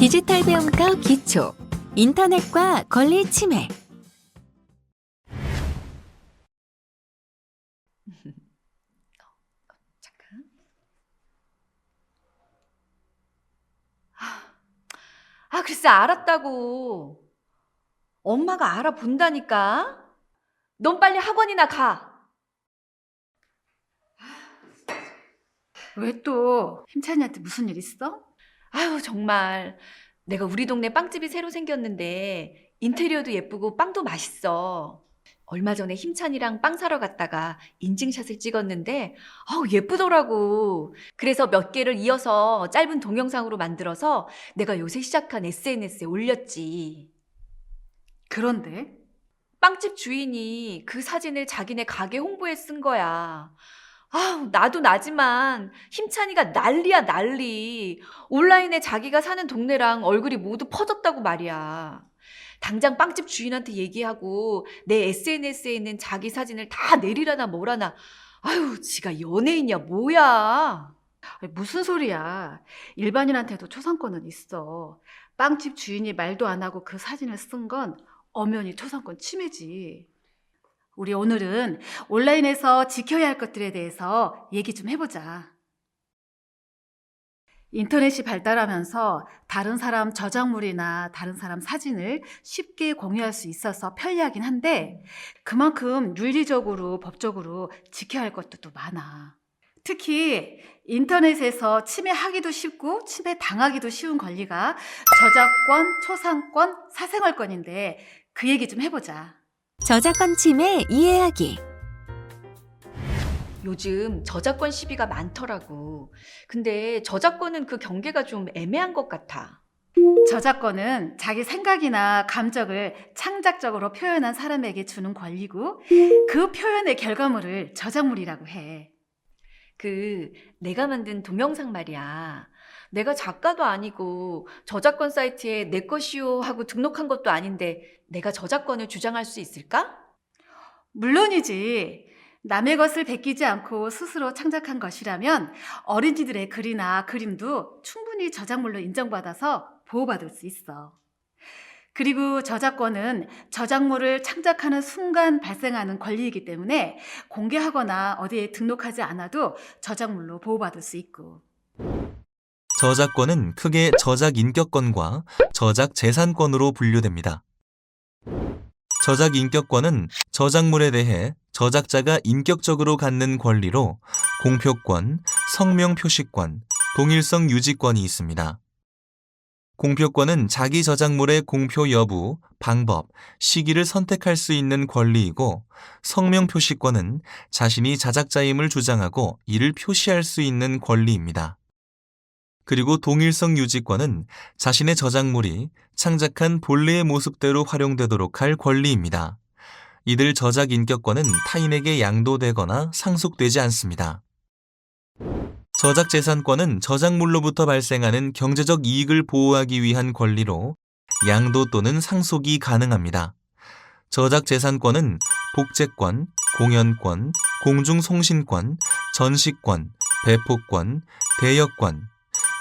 디지털 배움과 기초, 인터넷과 권리 침해. 잠깐. 글쎄 알았다고. 엄마가 알아본다니까. 넌 빨리 학원이나 가. 왜 또 힘찬이한테 무슨 일 있어? 아유 정말 내가 우리 동네 빵집이 새로 생겼는데 인테리어도 예쁘고 빵도 맛있어. 얼마 전에 힘찬이랑 빵 사러 갔다가 인증샷을 찍었는데 예쁘더라고. 그래서 몇 개를 이어서 짧은 동영상으로 만들어서 내가 요새 시작한 SNS에 올렸지. 그런데 빵집 주인이 그 사진을 자기네 가게 홍보에 쓴 거야. 나도 나지만 힘찬이가 난리야 난리. 온라인에 자기가 사는 동네랑 얼굴이 모두 퍼졌다고 말이야. 당장 빵집 주인한테 얘기하고 내 SNS에 있는 자기 사진을 다 내리라나 뭐라나. 지가 연예인이야 뭐야. 아니, 무슨 소리야. 일반인한테도 초상권은 있어. 빵집 주인이 말도 안 하고 그 사진을 쓴 건 엄연히 초상권 침해지. 우리 오늘은 온라인에서 지켜야 할 것들에 대해서 얘기 좀 해보자. 인터넷이 발달하면서 다른 사람 저작물이나 다른 사람 사진을 쉽게 공유할 수 있어서 편리하긴 한데 그만큼 윤리적으로, 법적으로 지켜야 할 것도 많아. 특히 인터넷에서 침해하기도 쉽고 침해당하기도 쉬운 권리가 저작권, 초상권, 사생활권인데 그 얘기 좀 해보자. 저작권 침해 이해하기. 요즘 저작권 시비가 많더라고. 근데 저작권은 그 경계가 좀 애매한 것 같아. 저작권은 자기 생각이나 감정을 창작적으로 표현한 사람에게 주는 권리고 그 표현의 결과물을 저작물이라고 해. 내가 만든 동영상 말이야. 내가 작가도 아니고 저작권 사이트에 내 것이요 하고 등록한 것도 아닌데 내가 저작권을 주장할 수 있을까? 물론이지. 남의 것을 베끼지 않고 스스로 창작한 것이라면 어린이들의 글이나 그림도 충분히 저작물로 인정받아서 보호받을 수 있어. 그리고 저작권은 저작물을 창작하는 순간 발생하는 권리이기 때문에 공개하거나 어디에 등록하지 않아도 저작물로 보호받을 수 있고. 저작권은 크게 저작인격권과 저작재산권으로 분류됩니다. 저작인격권은 저작물에 대해 저작자가 인격적으로 갖는 권리로 공표권, 성명표시권, 동일성 유지권이 있습니다. 공표권은 자기 저작물의 공표 여부, 방법, 시기를 선택할 수 있는 권리이고 성명표시권은 자신이 자작자임을 주장하고 이를 표시할 수 있는 권리입니다. 그리고 동일성 유지권은 자신의 저작물이 창작한 본래의 모습대로 활용되도록 할 권리입니다. 이들 저작인격권은 타인에게 양도되거나 상속되지 않습니다. 저작재산권은 저작물로부터 발생하는 경제적 이익을 보호하기 위한 권리로 양도 또는 상속이 가능합니다. 저작재산권은 복제권, 공연권, 공중송신권, 전시권, 배포권, 대여권,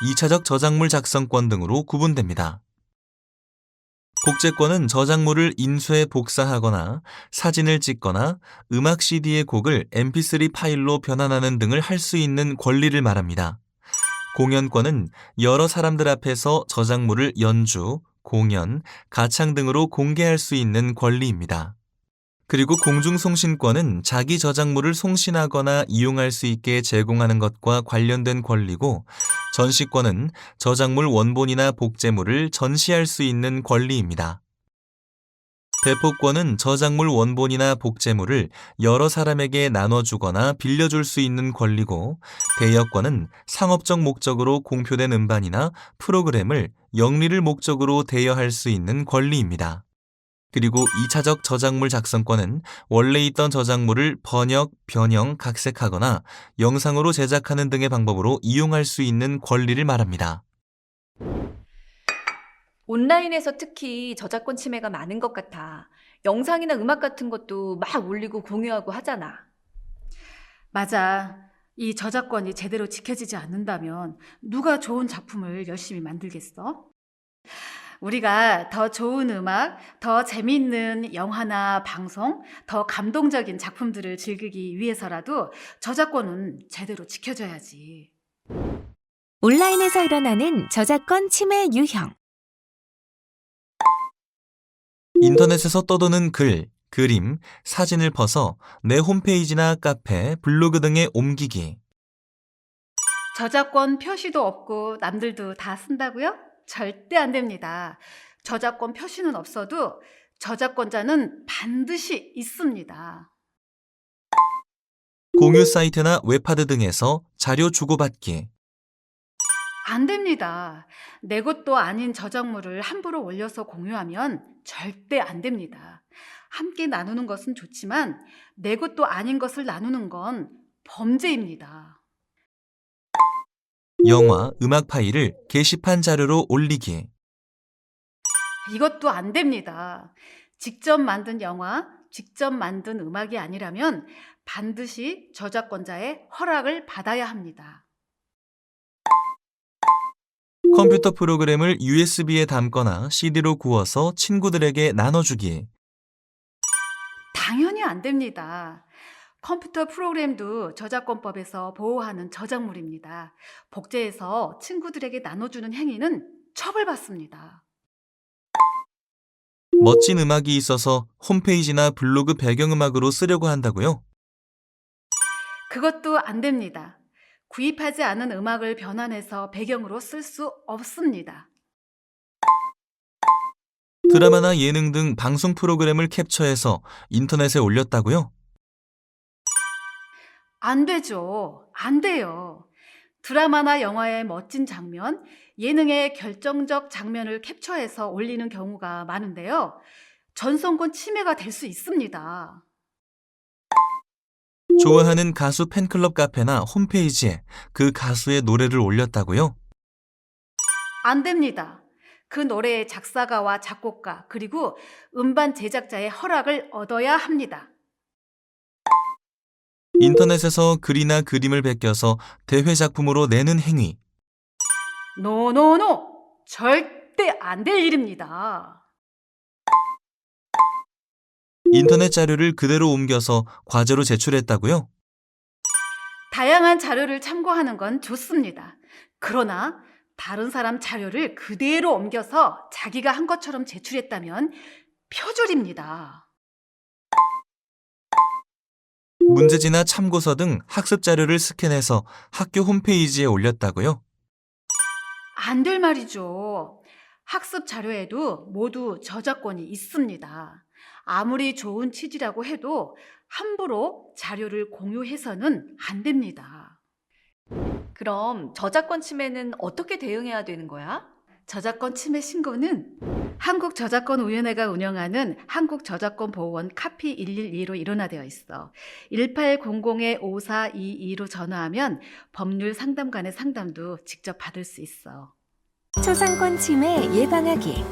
2차적 저작물 작성권 등으로 구분됩니다. 복제권은 저작물을 인쇄 복사하거나 사진을 찍거나 음악 CD의 곡을 MP3 파일로 변환하는 등을 할 수 있는 권리를 말합니다. 공연권은 여러 사람들 앞에서 저작물을 연주, 공연, 가창 등으로 공개할 수 있는 권리입니다. 그리고 공중송신권은 자기 저작물을 송신하거나 이용할 수 있게 제공하는 것과 관련된 권리고, 전시권은 저작물 원본이나 복제물을 전시할 수 있는 권리입니다. 배포권은 저작물 원본이나 복제물을 여러 사람에게 나눠주거나 빌려줄 수 있는 권리고, 대여권은 상업적 목적으로 공표된 음반이나 프로그램을 영리를 목적으로 대여할 수 있는 권리입니다. 그리고 2차적 저작물 작성권은 원래 있던 저작물을 번역, 변형, 각색하거나 영상으로 제작하는 등의 방법으로 이용할 수 있는 권리를 말합니다. 온라인에서 특히 저작권 침해가 많은 것 같아. 영상이나 음악 같은 것도 막 올리고 공유하고 하잖아. 맞아. 이 저작권이 제대로 지켜지지 않는다면 누가 좋은 작품을 열심히 만들겠어? 우리가 더 좋은 음악, 더 재미있는 영화나 방송, 더 감동적인 작품들을 즐기기 위해서라도 저작권은 제대로 지켜줘야지. 온라인에서 일어나는 저작권 침해 유형. 인터넷에서 떠도는 글, 그림, 사진을 퍼서 내 홈페이지나 카페, 블로그 등에 옮기기. 저작권 표시도 없고 남들도 다 쓴다고요? 절대 안 됩니다. 저작권 표시는 없어도 저작권자는 반드시 있습니다. 공유 사이트나 웹하드 등에서 자료 주고받기. 안 됩니다. 내 것도 아닌 저작물을 함부로 올려서 공유하면 절대 안 됩니다. 함께 나누는 것은 좋지만 내 것도 아닌 것을 나누는 건 범죄입니다. 영화, 음악 파일을 게시판 자료로 올리기. 이것도 안 됩니다. 직접 만든 영화, 직접 만든 음악이 아니라면 반드시 저작권자의 허락을 받아야 합니다. 컴퓨터 프로그램을 USB에 담거나 CD로 구워서 친구들에게 나눠주기. 당연히 안 됩니다. 컴퓨터 프로그램도 저작권법에서 보호하는 저작물입니다. 복제해서 친구들에게 나눠주는 행위는 처벌받습니다. 멋진 음악이 있어서 홈페이지나 블로그 배경음악으로 쓰려고 한다고요? 그것도 안 됩니다. 구입하지 않은 음악을 변환해서 배경으로 쓸 수 없습니다. 드라마나 예능 등 방송 프로그램을 캡처해서 인터넷에 올렸다고요? 안 되죠. 안 돼요. 드라마나 영화의 멋진 장면, 예능의 결정적 장면을 캡처해서 올리는 경우가 많은데요. 전성권 침해가 될 수 있습니다. 좋아하는 가수 팬클럽 카페나 홈페이지에 그 가수의 노래를 올렸다고요? 안 됩니다. 그 노래의 작사가와 작곡가, 그리고 음반 제작자의 허락을 얻어야 합니다. 인터넷에서 글이나 그림을 베껴서 대회 작품으로 내는 행위. 노노노! 절대 안 될 일입니다. 인터넷 자료를 그대로 옮겨서 과제로 제출했다고요? 다양한 자료를 참고하는 건 좋습니다. 그러나 다른 사람 자료를 그대로 옮겨서 자기가 한 것처럼 제출했다면 표절입니다. 문제지나 참고서 등 학습 자료를 스캔해서 학교 홈페이지에 올렸다고요? 안 될 말이죠. 학습 자료에도 모두 저작권이 있습니다. 아무리 좋은 취지라고 해도 함부로 자료를 공유해서는 안 됩니다. 그럼 저작권 침해는 어떻게 대응해야 되는 거야? 저작권 침해 신고는 한국저작권위원회가 운영하는 한국저작권보호원 카피 112로 일원화되어 있어. 1800-5422로 전화하면 법률 상담관의 상담도 직접 받을 수 있어. 초상권 침해 예방하기.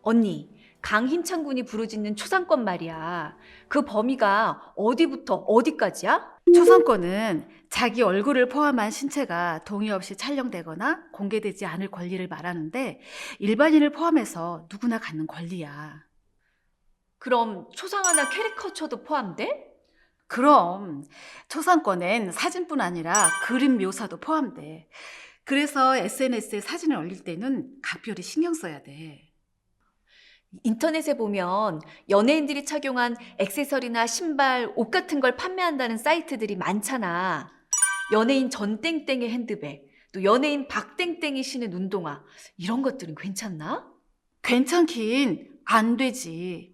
언니, 강힘찬 군이 부르짖는 초상권 말이야. 그 범위가 어디부터 어디까지야? 초상권은 자기 얼굴을 포함한 신체가 동의 없이 촬영되거나 공개되지 않을 권리를 말하는데 일반인을 포함해서 누구나 갖는 권리야. 그럼 초상화나 캐리커처도 포함돼? 그럼 초상권엔 사진뿐 아니라 그림 묘사도 포함돼. 그래서 SNS에 사진을 올릴 때는 각별히 신경 써야 돼. 인터넷에 보면 연예인들이 착용한 액세서리나 신발, 옷 같은 걸 판매한다는 사이트들이 많잖아. 연예인 전땡땡의 핸드백, 또 연예인 박땡땡이 신은 운동화, 이런 것들은 괜찮나? 괜찮긴 안 되지.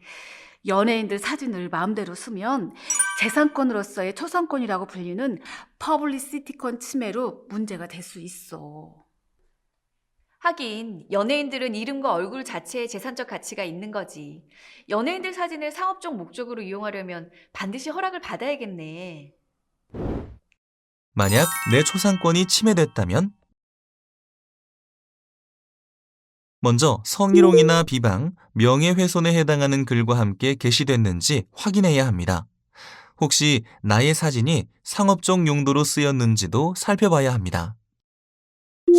연예인들 사진을 마음대로 쓰면 재산권으로서의 초상권이라고 불리는 퍼블리시티권 침해로 문제가 될 수 있어. 하긴 연예인들은 이름과 얼굴 자체에 재산적 가치가 있는 거지. 연예인들 사진을 상업적 목적으로 이용하려면 반드시 허락을 받아야겠네. 만약 내 초상권이 침해됐다면 먼저 성희롱이나 비방, 명예훼손에 해당하는 글과 함께 게시됐는지 확인해야 합니다. 혹시 나의 사진이 상업적 용도로 쓰였는지도 살펴봐야 합니다.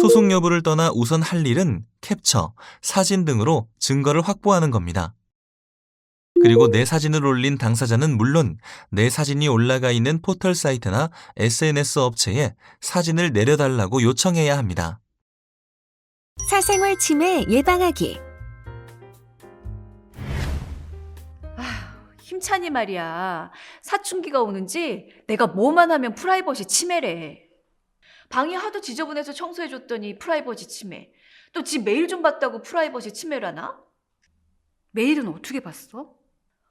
소송 여부를 떠나 우선 할 일은 캡처, 사진 등으로 증거를 확보하는 겁니다. 그리고 내 사진을 올린 당사자는 물론 내 사진이 올라가 있는 포털 사이트나 SNS 업체에 사진을 내려달라고 요청해야 합니다. 사생활 침해 예방하기. 힘찬이 말이야. 사춘기가 오는지 내가 뭐만 하면 프라이버시 침해래. 방이 하도 지저분해서 청소해줬더니 프라이버시 침해. 또 지 메일 좀 봤다고 프라이버시 침해라나? 메일은 어떻게 봤어?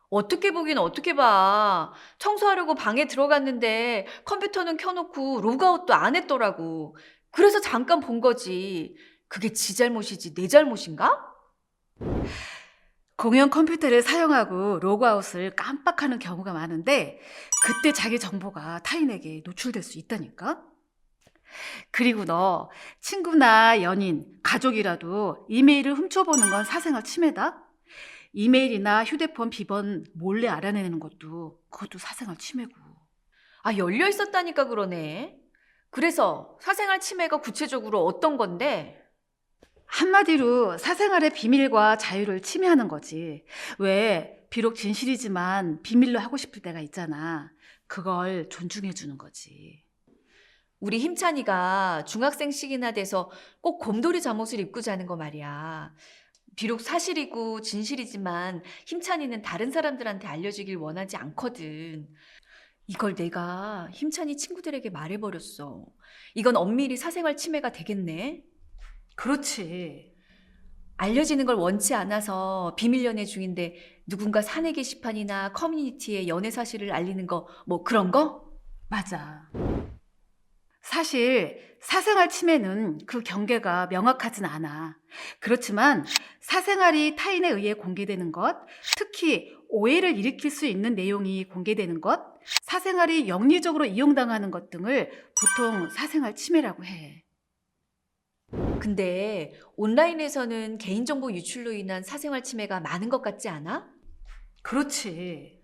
어떻게 보긴 어떻게 봐. 청소하려고 방에 들어갔는데 컴퓨터는 켜놓고 로그아웃도 안 했더라고. 그래서 잠깐 본 거지. 그게 지 잘못이지 내 잘못인가? 공용 컴퓨터를 사용하고 로그아웃을 깜빡하는 경우가 많은데 그때 자기 정보가 타인에게 노출될 수 있다니까? 그리고 너 친구나 연인, 가족이라도 이메일을 훔쳐보는 건 사생활 침해다? 이메일이나 휴대폰 비번 몰래 알아내는 그것도 사생활 침해고. 열려 있었다니까 그러네. 그래서 사생활 침해가 구체적으로 어떤 건데? 한마디로 사생활의 비밀과 자유를 침해하는 거지. 왜 비록 진실이지만 비밀로 하고 싶을 때가 있잖아. 그걸 존중해 주는 거지. 우리 힘찬이가 중학생식이나 돼서 꼭 곰돌이 잠옷을 입고 자는 거 말이야. 비록 사실이고 진실이지만 힘찬이는 다른 사람들한테 알려지길 원하지 않거든. 이걸 내가 힘찬이 친구들에게 말해버렸어. 이건 엄밀히 사생활 침해가 되겠네. 그렇지. 알려지는 걸 원치 않아서 비밀 연애 중인데 누군가 사내 게시판이나 커뮤니티에 연애 사실을 알리는 거 뭐 그런 거? 맞아. 사실 사생활 침해는 그 경계가 명확하진 않아. 그렇지만 사생활이 타인에 의해 공개되는 것, 특히 오해를 일으킬 수 있는 내용이 공개되는 것, 사생활이 영리적으로 이용당하는 것 등을 보통 사생활 침해라고 해. 근데 온라인에서는 개인정보 유출로 인한 사생활 침해가 많은 것 같지 않아? 그렇지.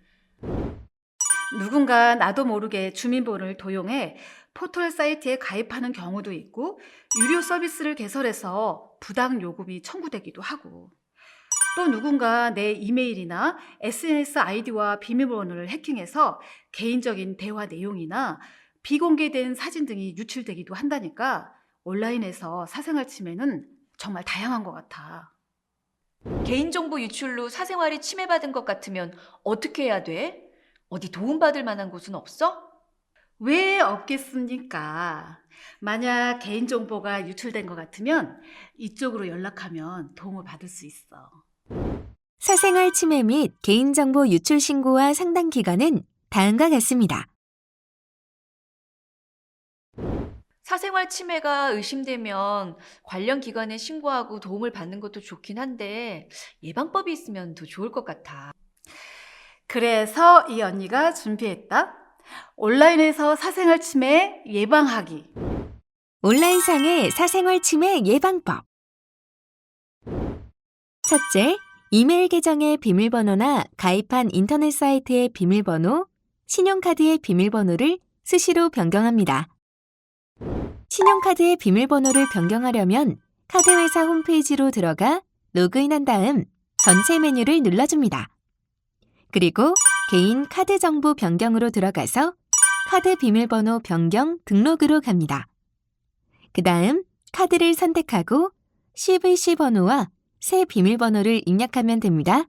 누군가 나도 모르게 주민번호를 도용해 포털 사이트에 가입하는 경우도 있고 유료 서비스를 개설해서 부당 요금이 청구되기도 하고 또 누군가 내 이메일이나 SNS 아이디와 비밀번호를 해킹해서 개인적인 대화 내용이나 비공개된 사진 등이 유출되기도 한다니까 온라인에서 사생활 침해는 정말 다양한 것 같아. 개인정보 유출로 사생활이 침해받은 것 같으면 어떻게 해야 돼? 어디 도움받을 만한 곳은 없어? 왜 없겠습니까? 만약 개인정보가 유출된 것 같으면 이쪽으로 연락하면 도움을 받을 수 있어. 사생활 침해 및 개인정보 유출 신고와 상담 기간은 다음과 같습니다. 사생활 침해가 의심되면 관련 기관에 신고하고 도움을 받는 것도 좋긴 한데 예방법이 있으면 더 좋을 것 같아. 그래서 이 언니가 준비했다. 온라인에서 사생활 침해 예방하기. 온라인상의 사생활 침해 예방법. 첫째, 이메일 계정의 비밀번호나 가입한 인터넷 사이트의 비밀번호, 신용카드의 비밀번호를 수시로 변경합니다. 신용카드의 비밀번호를 변경하려면 카드회사 홈페이지로 들어가 로그인한 다음 전체 메뉴를 눌러줍니다. 그리고 개인 카드 정보 변경으로 들어가서 카드 비밀번호 변경 등록으로 갑니다. 그 다음 카드를 선택하고 CVC 번호와 새 비밀번호를 입력하면 됩니다.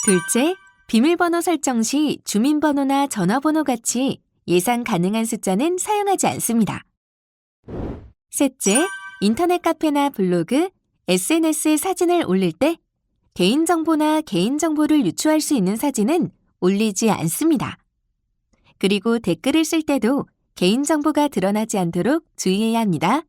둘째, 비밀번호 설정 시 주민번호나 전화번호 같이 예상 가능한 숫자는 사용하지 않습니다. 셋째, 인터넷 카페나 블로그, SNS에 사진을 올릴 때 개인정보나 개인정보를 유추할 수 있는 사진은 올리지 않습니다. 그리고 댓글을 쓸 때도 개인정보가 드러나지 않도록 주의해야 합니다.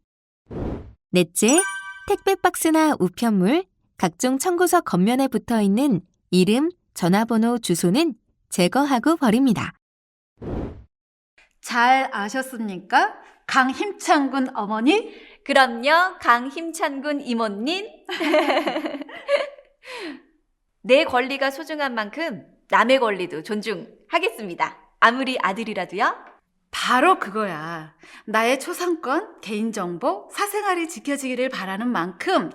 넷째, 택배 박스나 우편물, 각종 청구서 겉면에 붙어 있는 이름, 전화번호, 주소는 제거하고 버립니다. 잘 아셨습니까? 강힘찬 군 어머니? 그럼요, 강힘찬군 이모님. 내 권리가 소중한 만큼 남의 권리도 존중하겠습니다. 아무리 아들이라도요. 바로 그거야. 나의 초상권, 개인정보, 사생활이 지켜지기를 바라는 만큼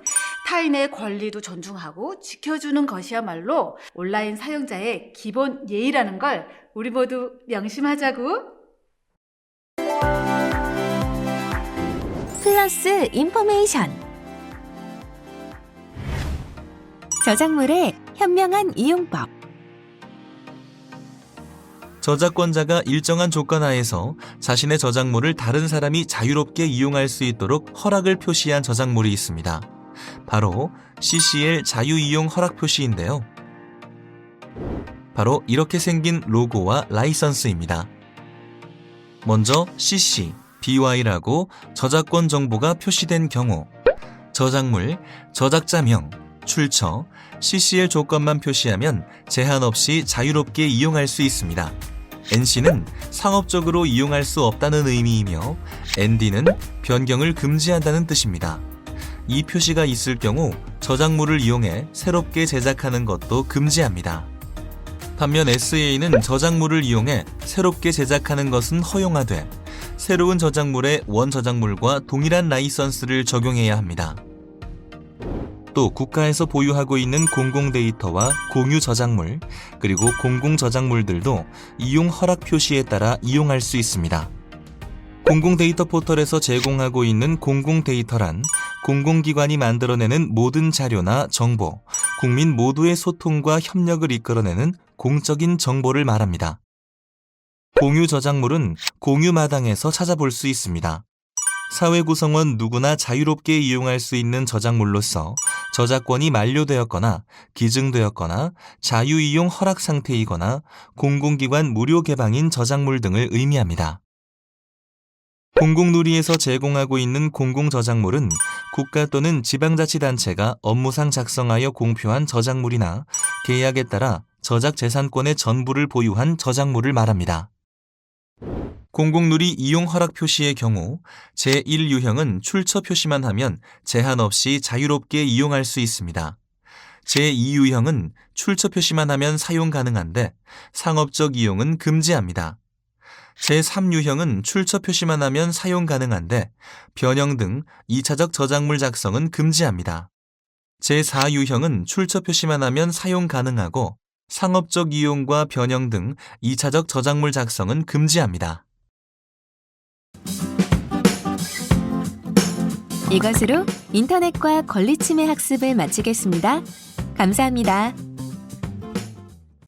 타인의 권리도 존중하고 지켜주는 것이야말로 온라인 사용자의 기본 예의라는 걸 우리 모두 명심하자고. 플러스 인포메이션. 저작물의 현명한 이용법. 저작권자가 일정한 조건 하에서 자신의 저작물을 다른 사람이 자유롭게 이용할 수 있도록 허락을 표시한 저작물이 있습니다. 바로 CCL 자유이용 허락 표시인데요. 바로 이렇게 생긴 로고와 라이선스입니다. 먼저 CC, BY라고 저작권 정보가 표시된 경우 저작물, 저작자명, 출처, CCL 조건만 표시하면 제한 없이 자유롭게 이용할 수 있습니다. NC는 상업적으로 이용할 수 없다는 의미이며 ND는 변경을 금지한다는 뜻입니다. 이 표시가 있을 경우 저작물을 이용해 새롭게 제작하는 것도 금지합니다. 반면 SA는 저작물을 이용해 새롭게 제작하는 것은 허용하되 새로운 저작물에 원 저작물과 동일한 라이선스를 적용해야 합니다. 또 국가에서 보유하고 있는 공공 데이터와 공유 저작물, 그리고 공공 저작물들도 이용 허락 표시에 따라 이용할 수 있습니다. 공공 데이터 포털에서 제공하고 있는 공공 데이터란 공공기관이 만들어내는 모든 자료나 정보, 국민 모두의 소통과 협력을 이끌어내는 공적인 정보를 말합니다. 공유 저작물은 공유마당에서 찾아볼 수 있습니다. 사회 구성원 누구나 자유롭게 이용할 수 있는 저작물로서 저작권이 만료되었거나 기증되었거나 자유이용 허락 상태이거나 공공기관 무료 개방인 저작물 등을 의미합니다. 공공누리에서 제공하고 있는 공공저작물은 국가 또는 지방자치단체가 업무상 작성하여 공표한 저작물이나 계약에 따라 저작재산권의 전부를 보유한 저작물을 말합니다. 공공누리 이용 허락 표시의 경우 제1유형은 출처 표시만 하면 제한 없이 자유롭게 이용할 수 있습니다. 제2유형은 출처 표시만 하면 사용 가능한데 상업적 이용은 금지합니다. 제3유형은 출처 표시만 하면 사용 가능한데 변형 등 2차적 저작물 작성은 금지합니다. 제4유형은 출처 표시만 하면 사용 가능하고 상업적 이용과 변형 등 2차적 저작물 작성은 금지합니다. 이것으로 인터넷과 권리침해 학습을 마치겠습니다. 감사합니다.